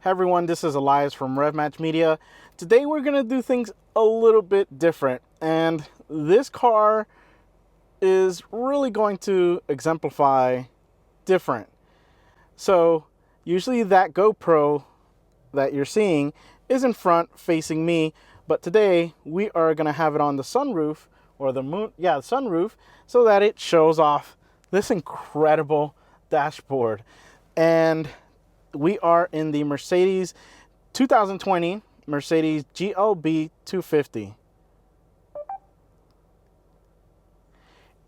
Hey everyone, this is Elias from 4MATIC Media. Today we're going to do things a little bit different, and this car is really going to exemplify different. So usually that GoPro that you're seeing is in front facing me, but today we are going to have it on the sunroof, or the sunroof, so that it shows off this incredible dashboard. And we are in the Mercedes 2020 Mercedes GLB250.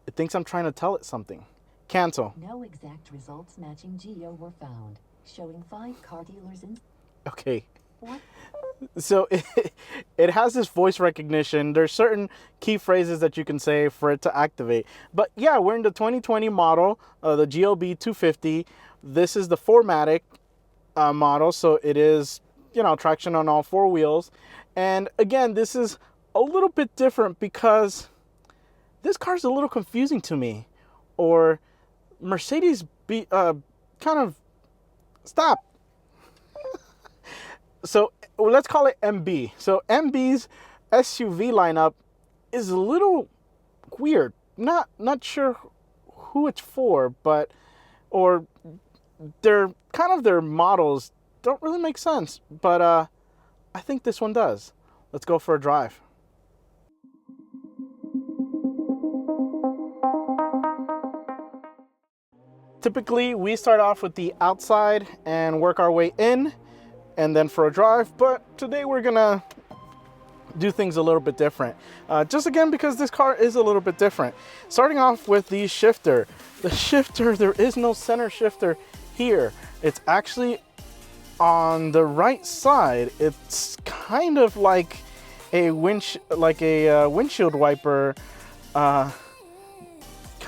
It thinks I'm trying to tell it something. Cancel. No exact results matching Geo were found, showing 5 car dealers in... Okay. What? So it has this voice recognition. There's certain key phrases that you can say for it to activate. But yeah, we're in the 2020 model, the GLB250. This is the 4MATIC model, so it is, traction on all 4 wheels. And again, this is a little bit different because this car is a little confusing to me. Or Mercedes stop. So let's call it MB. So MB's SUV lineup is a little weird. Not sure who it's for, or their models don't really make sense. But I think this one does. Let's go for a drive. Typically, we start off with the outside and work our way in, and then for a drive. But today we're gonna do things a little bit different. Just again, because this car is a little bit different. Starting off with the shifter. The shifter, there is no center shifter here. It's actually on the right side. It's kind of like a windshield wiper kind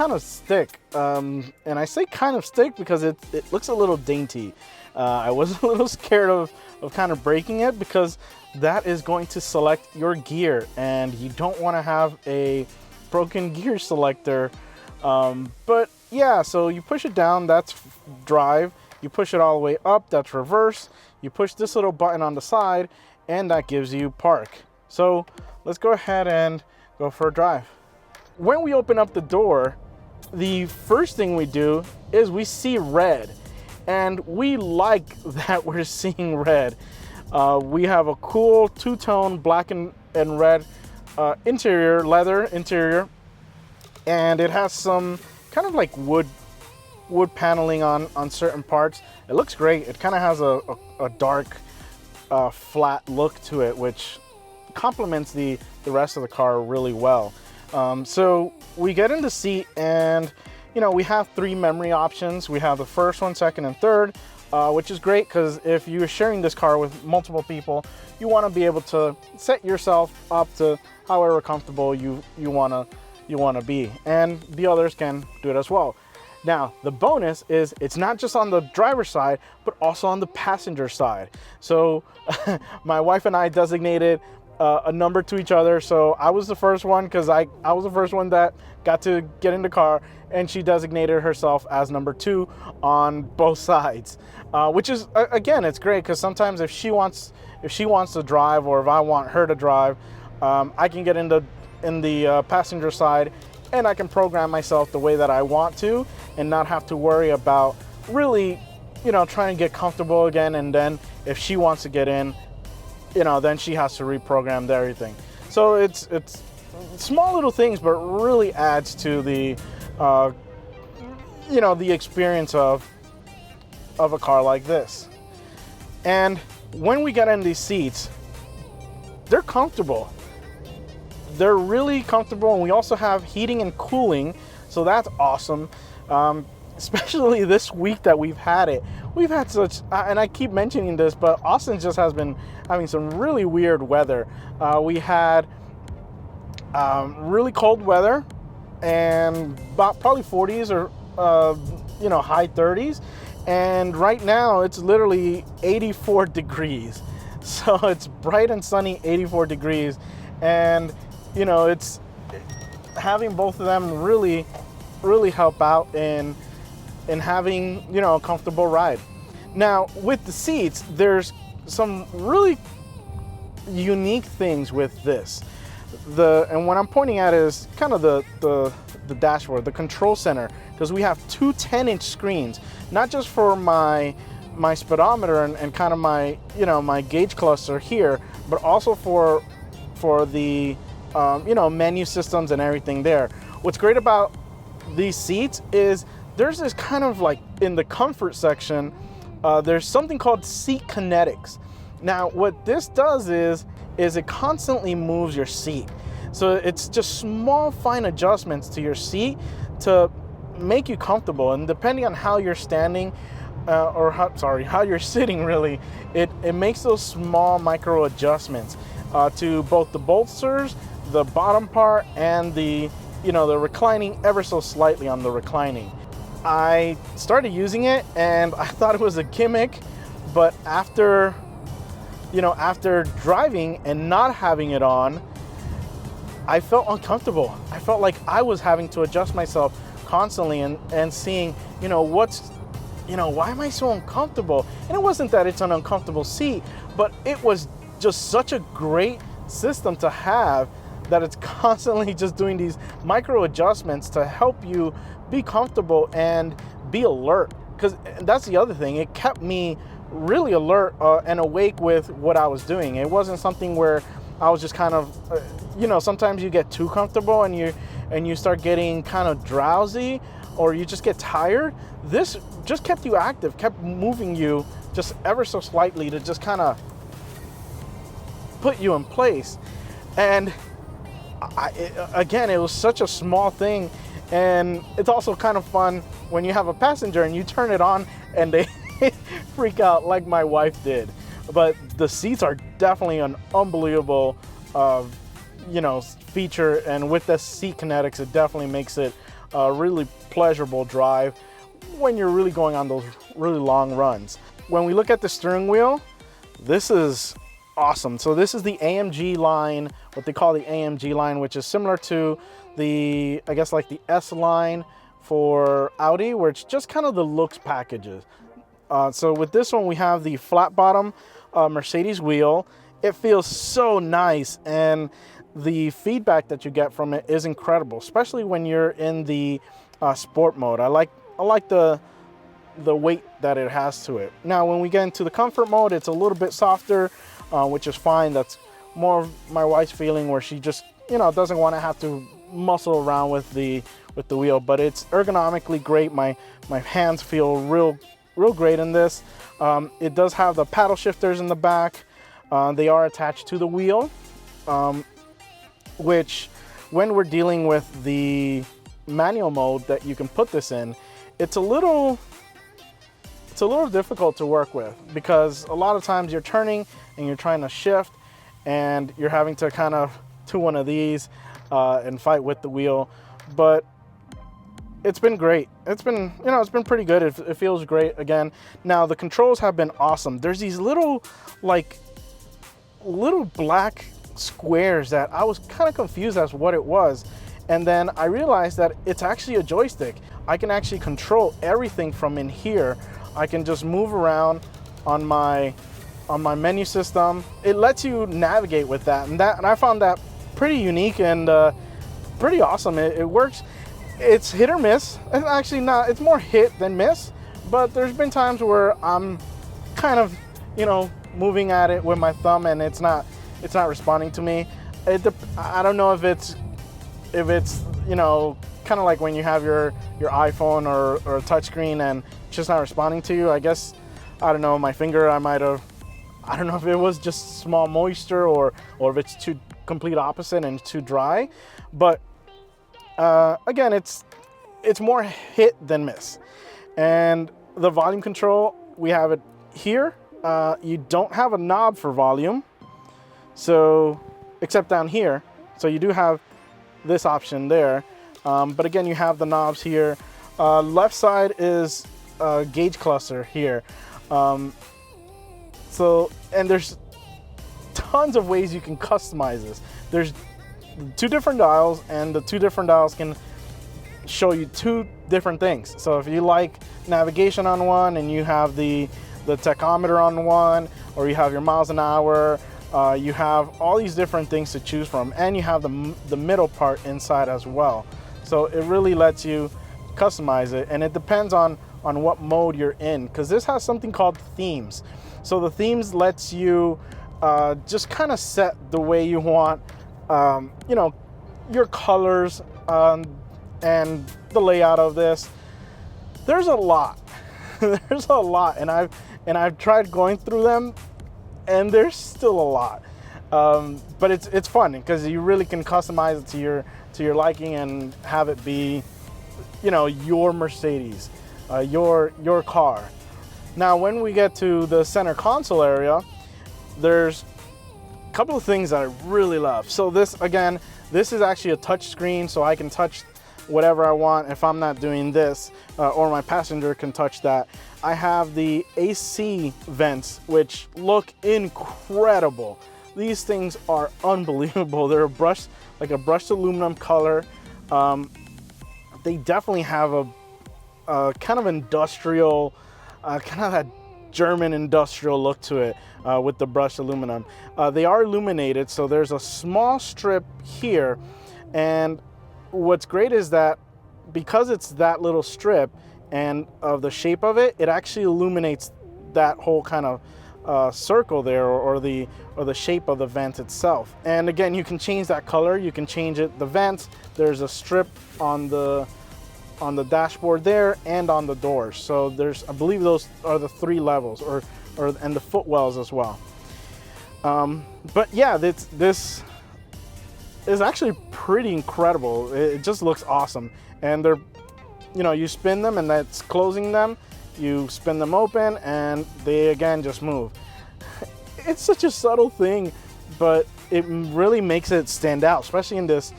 of stick. And I say kind of stick because it looks a little dainty. I was a little scared of kind of breaking it, because that is going to select your gear, and you don't want to have a broken gear selector. But yeah, so you push it down, that's drive. You push it all the way up, that's reverse. You push this little button on the side, and that gives you park. So let's go ahead and go for a drive. When we open up the door, the first thing we do is we see red. And we like that we're seeing red. We have a cool two-tone black and red interior, leather interior. And it has some kind of like wood paneling on certain parts. It looks great. It kind of has a dark, flat look to it, which complements the rest of the car really well. So we get in the seat, and we have 3 memory options. We have the first one, second, and third, which is great because if you're sharing this car with multiple people, you want to be able to set yourself up to however comfortable you want to be, and the others can do it as well. Now, the bonus is it's not just on the driver's side, but also on the passenger side. So my wife and I designated a number to each other. So I was the first one because I was the first one that got to get in the car, and she designated herself as number 2 on both sides, which is, again, it's great because sometimes if she wants to drive, or if I want her to drive, I can get in the passenger side, and I can program myself the way that I want to, and not have to worry about really, trying to get comfortable again. And then if she wants to get in, then she has to reprogram everything. So it's small little things, but really adds to the the experience of a car like this. And when we get in these seats, they're comfortable. They're really comfortable, and we also have heating and cooling, so that's awesome. Especially this week that we've had it. We've had such, and I keep mentioning this, but Austin just has been having some really weird weather. We had really cold weather, and about probably 40s or high 30s. And right now it's literally 84 degrees. So it's bright and sunny, 84 degrees. And it's having both of them really help out in having a comfortable ride. Now with the seats, there's some really unique things with this. And what I'm pointing at is kind of the dashboard, the control center, because we have two 10-inch screens, not just for my speedometer and kind of my my gauge cluster here, but also for the menu systems and everything there. What's great about these seats is there's this kind of like in the comfort section, there's something called seat kinetics. Now what this does is it constantly moves your seat. So it's just small fine adjustments to your seat to make you comfortable, and depending on how you're standing how you're sitting, really, it makes those small micro adjustments to both the bolsters, the bottom part, and the reclining ever so slightly on the reclining. I started using it and I thought it was a gimmick, but after driving and not having it on, I felt uncomfortable. I felt like I was having to adjust myself constantly and seeing, why am I so uncomfortable? And it wasn't that it's an uncomfortable seat, but it was just such a great system to have that it's constantly just doing these micro adjustments to help you be comfortable and be alert. Because that's the other thing, it kept me really alert and awake with what I was doing. It wasn't something where I was just kind of, sometimes you get too comfortable and you start getting kind of drowsy, or you just get tired. This just kept you active, kept moving you just ever so slightly to just kind of put you in place. And again, it was such a small thing, and it's also kind of fun when you have a passenger and you turn it on and they freak out like my wife did. But the seats are definitely an unbelievable feature, and with the seat kinetics, it definitely makes it a really pleasurable drive when you're really going on those really long runs. When we look at the steering wheel, this is awesome. So this is the AMG line, what they call the AMG line, which is similar to the, I guess, like the S line for Audi, where it's just kind of the looks packages. So with this one, we have the flat bottom Mercedes wheel. It feels so nice, and the feedback that you get from it is incredible, especially when you're in the sport mode. I like the weight that it has to it. Now, when we get into the comfort mode, it's a little bit softer, which is fine. That's more of my wife's feeling, where she just doesn't want to have to muscle around with the wheel, but it's ergonomically great. My hands feel real great in this. It does have the paddle shifters in the back. They are attached to the wheel, which when we're dealing with the manual mode that you can put this in, it's a little difficult to work with, because a lot of times you're turning and you're trying to shift and you're having to kind of do one of these and fight with the wheel. But it's been great. It's been pretty good. It feels great again. Now the controls have been awesome. There's these little black squares that I was kind of confused as what it was, and then I realized that it's actually a joystick. I can actually control everything from in here. I can just move around on my menu system. It lets you navigate with that, and I found that pretty unique and pretty awesome. It works. It's hit or miss. It's actually not. It's more hit than miss. But there's been times where I'm kind of moving at it with my thumb and it's not responding to me. I don't know if it's kind of like when you have your iPhone or a touchscreen and it's just not responding to you. I guess, I don't know, my finger, I don't know if it was just small moisture or if it's too complete opposite and too dry. But again, it's more hit than miss. And the volume control, we have it here. You don't have a knob for volume, so except down here. So you do have this option there, but again, you have the knobs here. Left side is a gauge cluster here. And there's tons of ways you can customize this. There's 2 different dials, and the 2 different dials can show you 2 different things. So if you like navigation on one and you have the the tachometer on one, or you have your miles an hour. You have all these different things to choose from, and you have the middle part inside as well. So it really lets you customize it, and it depends on what mode you're in, because this has something called themes. So the themes lets you just kind of set the way you want, you know, your colors and the layout of this. There's a lot. There's a lot, and I've tried going through them, and there's still a lot. But it's fun because you really can customize it to your liking and have it be, you know, your Mercedes, your car. Now, when we get to the center console area, there's a couple of things that I really love. So this is actually a touch screen, so I can touch whatever I want if I'm not doing this, or my passenger can touch that. I have the AC vents, which look incredible. These things are unbelievable. They're like a brushed aluminum color. They definitely have a kind of industrial, kind of that German industrial look to it, with the brushed aluminum. They are illuminated, so there's a small strip here, and what's great is that because it's that little strip and of the shape of it, it actually illuminates that whole kind of circle there, or the shape of the vent itself. And again, you can change that color, you can change it. The vents, there's a strip on the dashboard there and on the doors. So I believe those are the 3 levels, and the footwells as well. But yeah, this is actually pretty incredible. It just looks awesome. And they're, you know, you spin them and that's closing them. You spin them open and they again just move. It's such a subtle thing, but it really makes it stand out, especially in this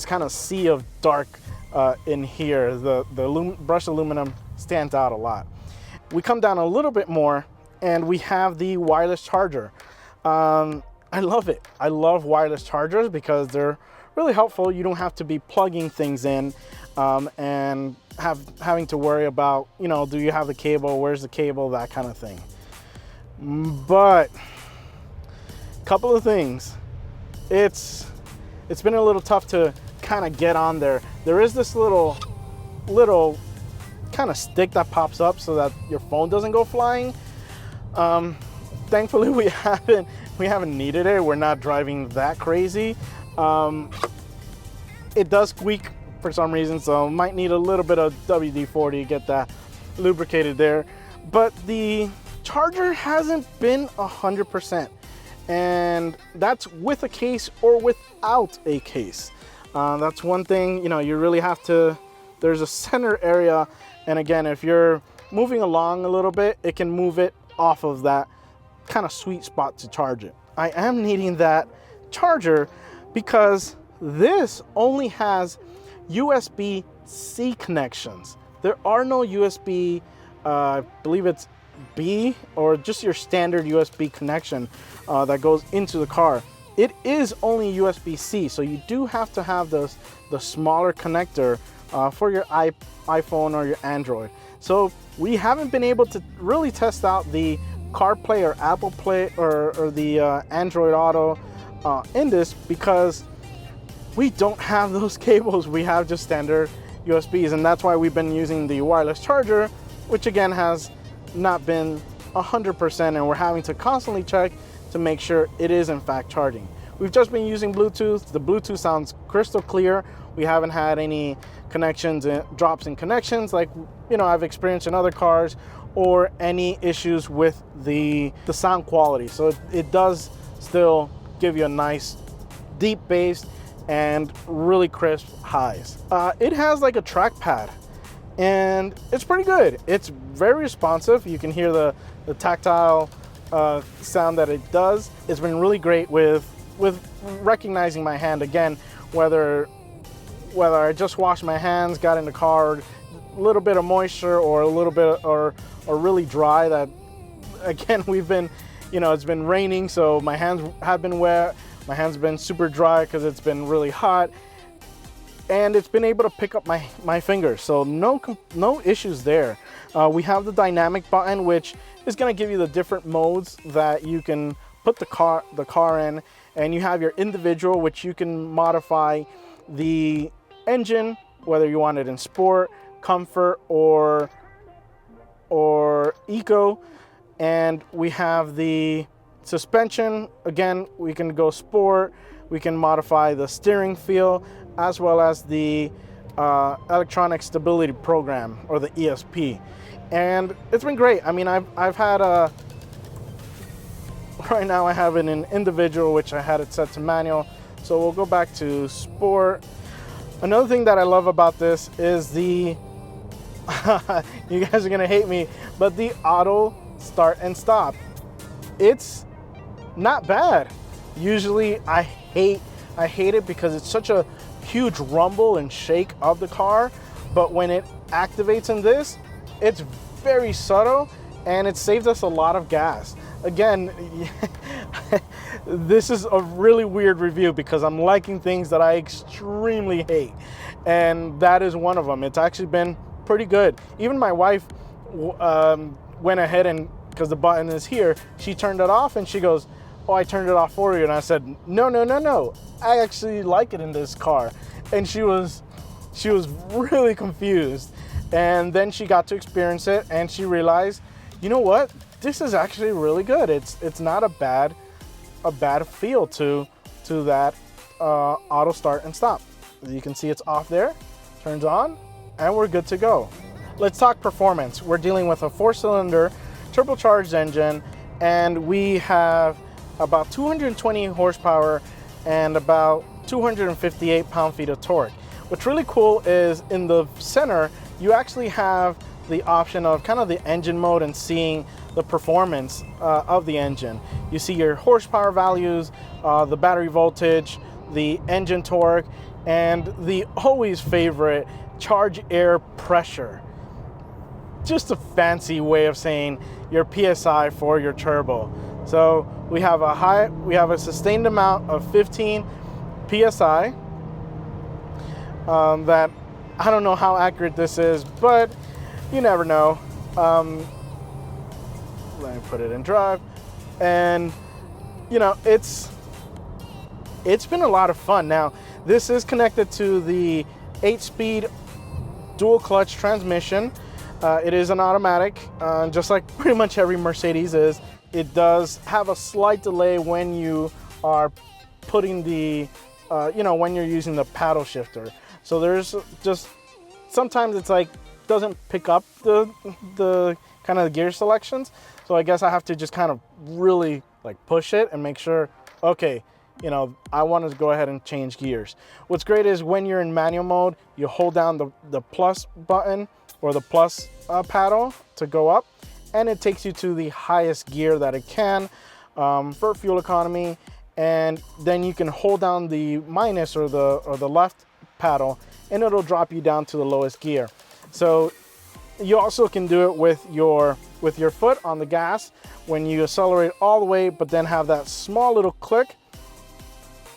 kind of sea of dark in here. The brushed aluminum stands out a lot. We come down a little bit more and we have the wireless charger. I love it. I love wireless chargers because they're really helpful. You don't have to be plugging things in and having to worry about, you know, do you have the cable, where's the cable, that kind of thing. But a couple of things. It's been a little tough to kind of get on there. There is this little kind of stick that pops up so that your phone doesn't go flying. Thankfully we haven't needed it. We're not driving that crazy. It does squeak for some reason, so might need a little bit of WD-40 to get that lubricated there. But the charger hasn't been 100%, and that's with a case or without a case. That's one thing, you know, you really have to, there's a center area, and again, if you're moving along a little bit, it can move it off of that kind of sweet spot to charge it. I am needing that charger because this only has USB-C connections. There are no USB, I believe it's B, or just your standard USB connection that goes into the car. It is only USB-C, so you do have to have the smaller connector for your iPhone or your Android. So we haven't been able to really test out the CarPlay or Apple Play or the Android Auto in this because we don't have those cables. We have just standard USBs, and that's why we've been using the wireless charger, which again has not been 100%, and we're having to constantly check to make sure it is in fact charging. We've just been using Bluetooth. The Bluetooth sounds crystal clear. We haven't had any connections, drops in connections like, you know, I've experienced in other cars, or any issues with the sound quality. So it does still give you a nice deep bass and really crisp highs. It has like a trackpad, and it's pretty good. It's very responsive. You can hear the tactile sound that it does. It's been really great with recognizing my hand again, whether I just washed my hands, got in the car, a little bit of moisture or a little bit or really dry. That again, we've been, you know, it's been raining, so my hands have been wet. My hands have been super dry because it's been really hot, and it's been able to pick up my fingers, so no issues there. We have the dynamic button, which is going to give you the different modes that you can put the car in, and you have your individual, which you can modify the engine, whether you want it in sport, comfort, or eco. And we have the suspension. Again, we can go sport. We can modify the steering feel, as well as the electronic stability program, or the ESP. And it's been great. I mean, I've had a, right now I have it in individual, which I had it set to manual. So we'll go back to sport. Another thing that I love about this is the, you guys are gonna hate me, but the auto start and stop. It's not bad. Usually I hate it because it's such a huge rumble and shake of the car, but when it activates in this, it's very subtle and it saves us a lot of gas. Again, this is a really weird review because I'm liking things that I extremely hate, and that is one of them. It's actually been pretty good. Even my wife went ahead and, because the button is here, she turned it off and she goes, "Oh, I turned it off for you." And I said, no, I actually like it in this car. And she was really confused. And then she got to experience it and she realized, you know what? This is actually really good. It's not a bad feel to that auto start and stop. As you can see, it's off there, turns on, and we're good to go. Let's talk performance. We're dealing with a 4-cylinder turbocharged engine, and we have about 220 horsepower and about 258 pound-feet of torque. What's really cool is in the center, you actually have the option of kind of the engine mode and seeing the performance of the engine. You see your horsepower values, the battery voltage, the engine torque, and the always favorite charge air pressure. Just a fancy way of saying your PSI for your turbo. So we have a sustained amount of 15 PSI. That I don't know how accurate this is, but you never know. Let me put it in drive, and you know, it's been a lot of fun. Now this is connected to the 8-speed dual clutch transmission. It is an automatic, just like pretty much every Mercedes is. It does have a slight delay when you are putting the, when you're using the paddle shifter. So there's just, sometimes it's like, doesn't pick up the kind of gear selections. So I guess I have to just kind of really like push it and make sure, okay, you know, I want to go ahead and change gears. What's great is when you're in manual mode, you hold down the plus button or the plus paddle to go up, and it takes you to the highest gear that it can for fuel economy. And then you can hold down the minus or the left paddle, and it'll drop you down to the lowest gear. So you also can do it with your foot on the gas when you accelerate all the way, but then have that small little click.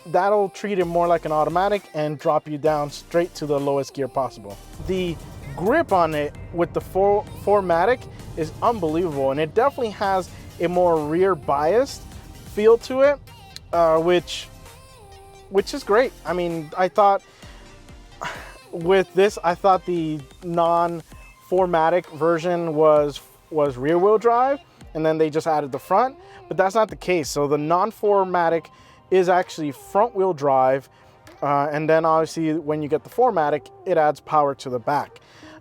That'll treat it more like an automatic and drop you down straight to the lowest gear possible. The grip on it with the 4MATIC is unbelievable, and it definitely has a more rear biased feel to it, which is great. I mean, I thought with this, I thought the non-4MATIC version was rear wheel drive, and then they just added the front, but that's not the case. So the non-4MATIC is actually front wheel drive, and then obviously when you get the 4MATIC, it adds power to the back.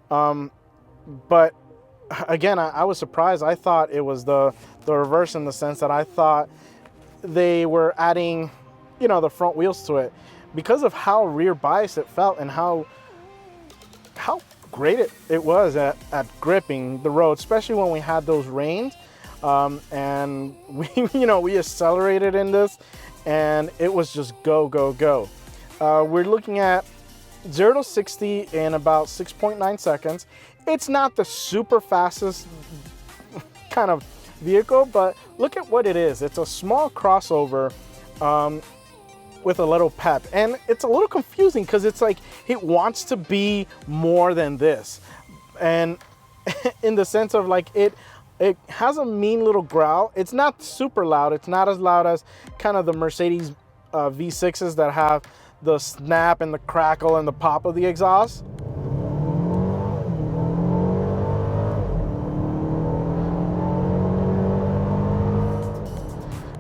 But again, I was surprised. I thought it was the reverse, in the sense that I thought they were adding, you know, the front wheels to it, because of how rear biased it felt and how great it was at gripping the road, especially when we had those rains. And we accelerated in this, and it was just go, go, go. We're looking at 0 to 60 in about 6.9 seconds. It's not the super fastest kind of vehicle, but look at what it is. It's a small crossover with a little pep, and it's a little confusing because it's like it wants to be more than this, and in the sense of like it It has a mean little growl. It's not super loud. It's not as loud as kind of the Mercedes V6s that have the snap and the crackle and the pop of the exhaust.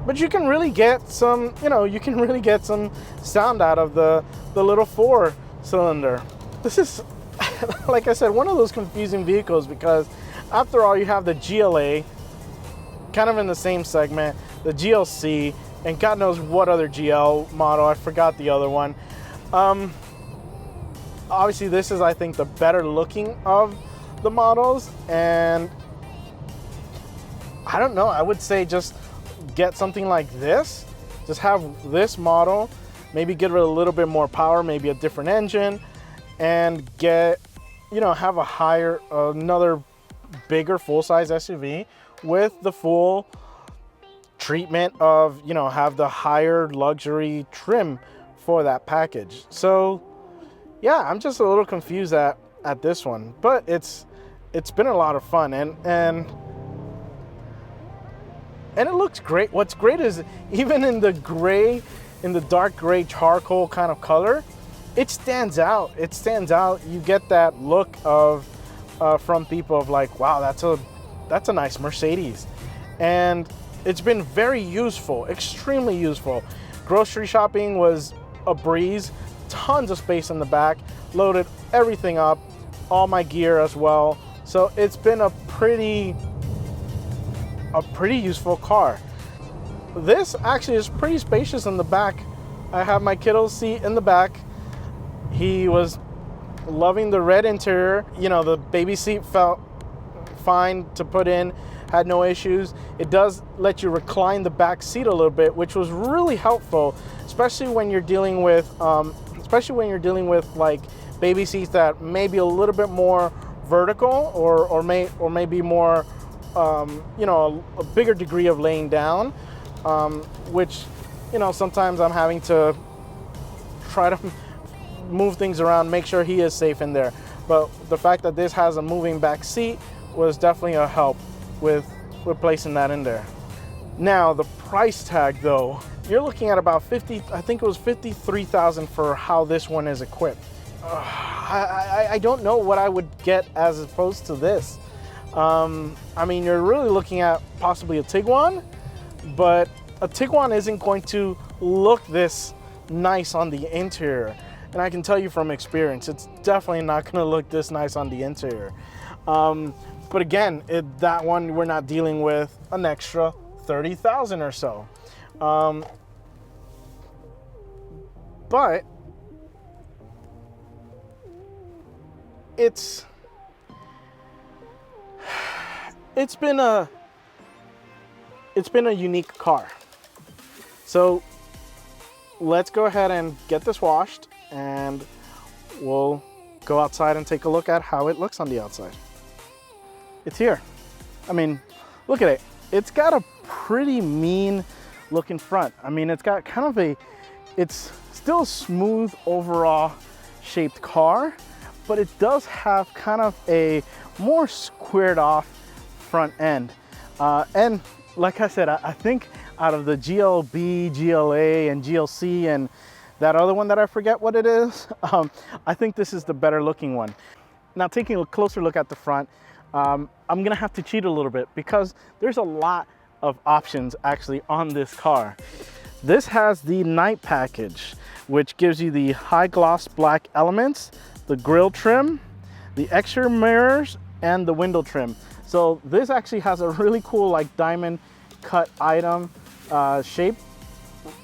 But you can really get some, you can really get some sound out of the little 4-cylinder. This is, like I said, one of those confusing vehicles because after all, you have the GLA, kind of in the same segment, the GLC, and God knows what other GL model. I forgot the other one. Obviously, this is, I think, the better looking of the models. And I don't know, I would say just get something like this. Just have this model, maybe give it a little bit more power, maybe a different engine, and get, have a higher, another bigger full-size SUV with the full treatment of, have the higher luxury trim for that package. So yeah, I'm just a little confused at this one, but it's been a lot of fun, and it looks great. What's great is even in the gray, in the dark gray charcoal kind of color, it stands out. It stands out. You get that look of from people of like, wow, that's a nice Mercedes. And it's been very useful, extremely useful. Grocery shopping was a breeze, tons of space in the back, loaded everything up, all my gear as well. So it's been a pretty useful car. This actually is pretty spacious in the back. I have my kiddo's seat in the back. He was loving the red interior. The baby seat felt fine to put in, had no issues. It does let you recline the back seat a little bit, which was really helpful, especially when you're dealing with like baby seats that may be a little bit more vertical or maybe more a bigger degree of laying down, which sometimes I'm having to try to move things around, make sure he is safe in there. But the fact that this has a moving back seat was definitely a help with placing that in there. Now the price tag though, you're looking at about I think it was $53,000 for how this one is equipped. I don't know what I would get as opposed to this. I mean, you're really looking at possibly a Tiguan, but a Tiguan isn't going to look this nice on the interior. And I can tell you from experience, it's definitely not going to look this nice on the interior. But again, that one, we're not dealing with an extra $30,000 or so. But it's been a unique car. So let's go ahead and get this washed, and we'll go outside and take a look at how it looks on the outside. It's here. I mean, look at it. It's got a pretty mean looking front. I mean, it's got kind of it's still a smooth overall shaped car, but it does have kind of a more squared off front end. And like I said, I think out of the GLB, GLA, and GLC, and that other one that I forget what it is, I think this is the better looking one. Now, taking a closer look at the front, I'm gonna have to cheat a little bit because there's a lot of options actually on this car. This has the night package, which gives you the high gloss black elements, the grille trim, the exterior mirrors, and the window trim. So this actually has a really cool like diamond cut item shape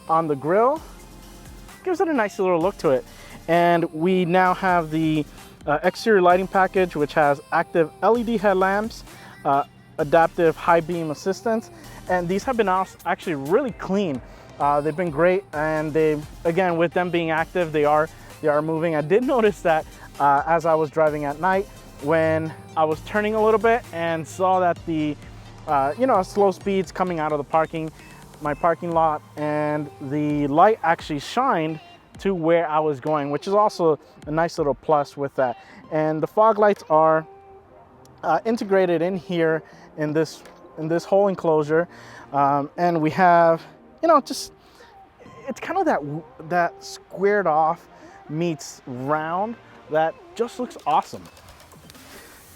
on the grille. Gives it a nice little look to it. And we now have the exterior lighting package, which has active LED headlamps, adaptive high beam assistance, and these have been actually really clean. They've been great, and they, again, with them being active, they are moving. I did notice that as I was driving at night, when I was turning a little bit and saw that the slow speeds coming out of my parking lot, and the light actually shined to where I was going, which is also a nice little plus with that. And the fog lights are integrated in here, in this whole enclosure. And we have, you know, just, it's kind of that squared off meets round that just looks awesome.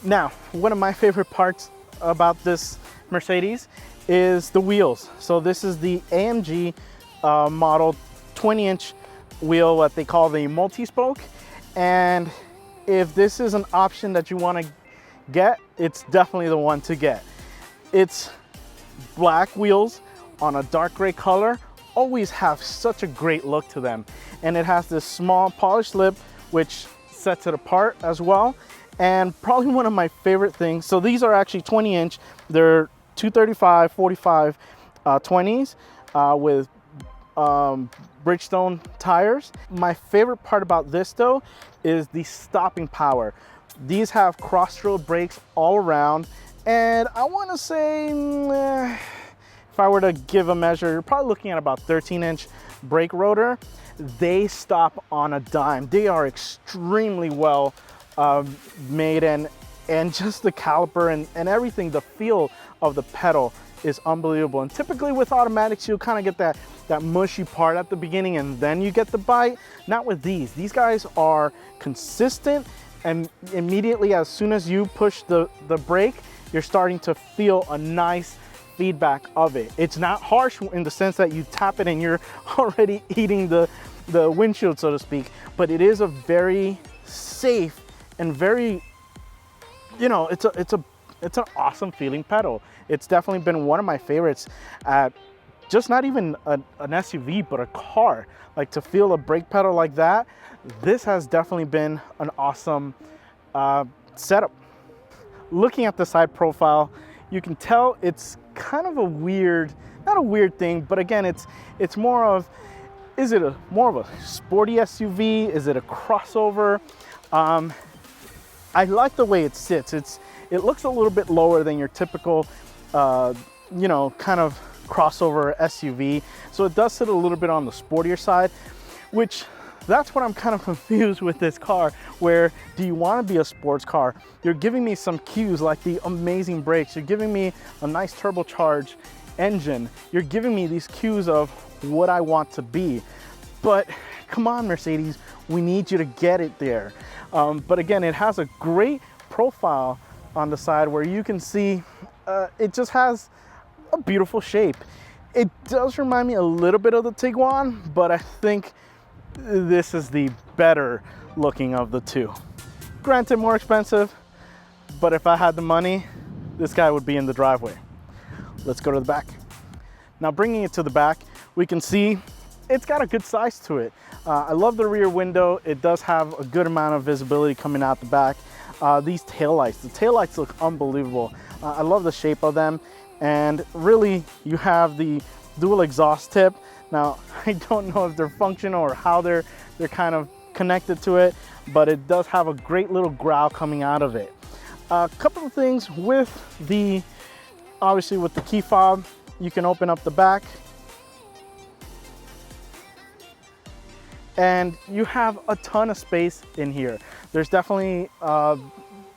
Now, one of my favorite parts about this Mercedes is the wheels. So this is the AMG model 20-inch wheel, what they call the multi-spoke. And if this is an option that you want to get, it's definitely the one to get. It's black wheels on a dark gray color, always have such a great look to them. And it has this small polished lip, which sets it apart as well. And probably one of my favorite things, so these are actually 20-inch. They're 235, 45 20s with Bridgestone tires. My favorite part about this though is the stopping power. These have cross-stroke brakes all around, and I want to say, if I were to give a measure, you're probably looking at about 13-inch brake rotor. They stop on a dime. They are extremely well made, and just the caliper and everything, the feel of the pedal is unbelievable. And typically with automatics, you'll kind of get that mushy part at the beginning and then you get the bite. Not with these. These guys are consistent, and immediately as soon as you push the brake, you're starting to feel a nice feedback of it. It's not harsh in the sense that you tap it and you're already eating the windshield, so to speak, but it is a very safe and very, you know, it's an awesome feeling pedal. It's definitely been one of my favorites at just not even an SUV, but a car. Like, to feel a brake pedal like that, this has definitely been an awesome setup. Looking at the side profile, you can tell it's kind of a weird, not a weird thing, but again, it's more of, is it more of a sporty SUV? Is it a crossover? I like the way it sits. It looks a little bit lower than your typical, you know, kind of crossover SUV. So it does sit a little bit on the sportier side, which that's what I'm kind of confused with this car. Where do you want to be a sports car? You're giving me some cues like the amazing brakes. You're giving me a nice turbocharged engine. You're giving me these cues of what I want to be. But come on, Mercedes, we need you to get it there. But again, it has a great profile on the side where you can see it just has a beautiful shape. It does remind me a little bit of the Tiguan, but I think this is the better looking of the two. Granted, more expensive, but if I had the money, this guy would be in the driveway. Let's go to the back. Now, bringing it to the back, we can see it's got a good size to it. I love the rear window. It does have a good amount of visibility coming out the back. These taillights, the taillights look unbelievable. I love the shape of them. And really, you have the dual exhaust tip. Now, I don't know if they're functional or how they're kind of connected to it, but it does have a great little growl coming out of it. A couple of things with the, obviously with the key fob, you can open up the back. And you have a ton of space in here. There's definitely,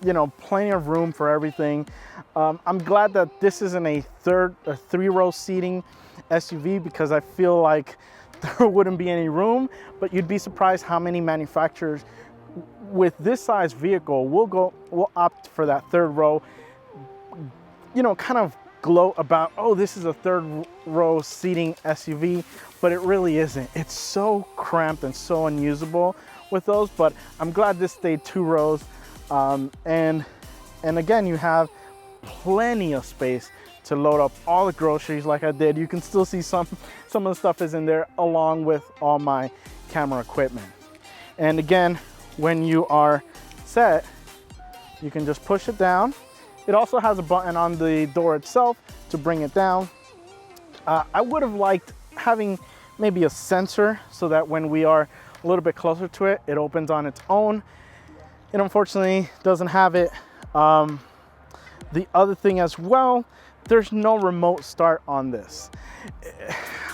you know, plenty of room for everything. I'm glad that this isn't a three-row seating SUV, because I feel like there wouldn't be any room, but you'd be surprised how many manufacturers with this size vehicle will opt for that third row, you know, kind of gloat about, oh, this is a third row seating SUV, but it really isn't. It's so cramped and so unusable with those, but I'm glad this stayed 2 rows. And again, you have plenty of space to load up all the groceries like I did. You can still see some of the stuff is in there, along with all my camera equipment. And again, when you are set, you can just push it down. It also has a button on the door itself to bring it down. I would have liked having maybe a sensor so that when we are a little bit closer to it, it opens on its own. It unfortunately doesn't have it. The other thing as well, there's no remote start on this.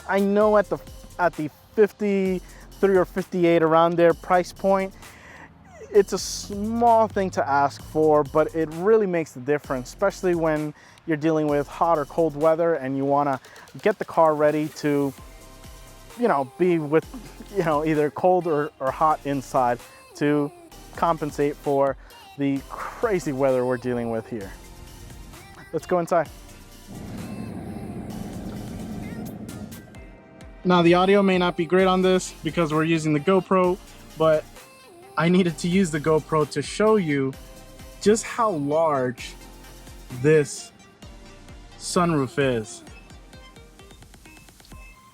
I know at the 53 or 58, around there price point, it's a small thing to ask for, but it really makes the difference, especially when you're dealing with hot or cold weather and you want to get the car ready to, you know, be with, you know, either cold or hot inside to compensate for the crazy weather we're dealing with here. Let's go inside. Now the audio may not be great on this because we're using the GoPro, but I needed to use the GoPro to show you just how large this sunroof is.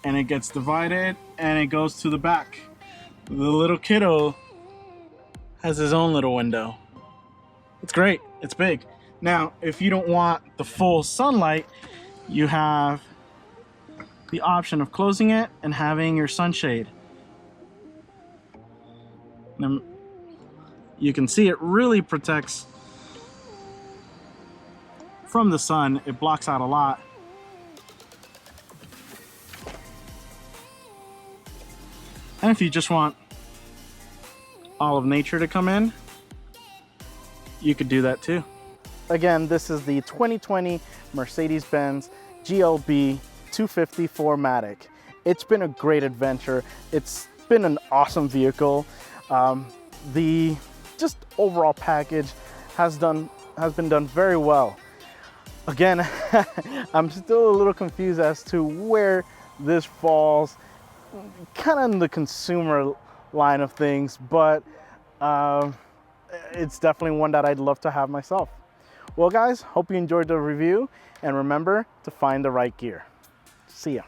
And it gets divided and it goes to the back. The little kiddo has his own little window. It's great, it's big. Now, if you don't want the full sunlight, you have the option of closing it and having your sunshade. And you can see it really protects from the sun. It blocks out a lot. And if you just want all of nature to come in, you could do that too. Again, this is the 2020 Mercedes-Benz GLB 250 4MATIC. It's been a great adventure. It's been an awesome vehicle. The just overall package has been done very well. Again, I'm still a little confused as to where this falls kind of in the consumer line of things, but it's definitely one that I'd love to have myself. Well guys, hope you enjoyed the review, and remember to find the right gear. See ya.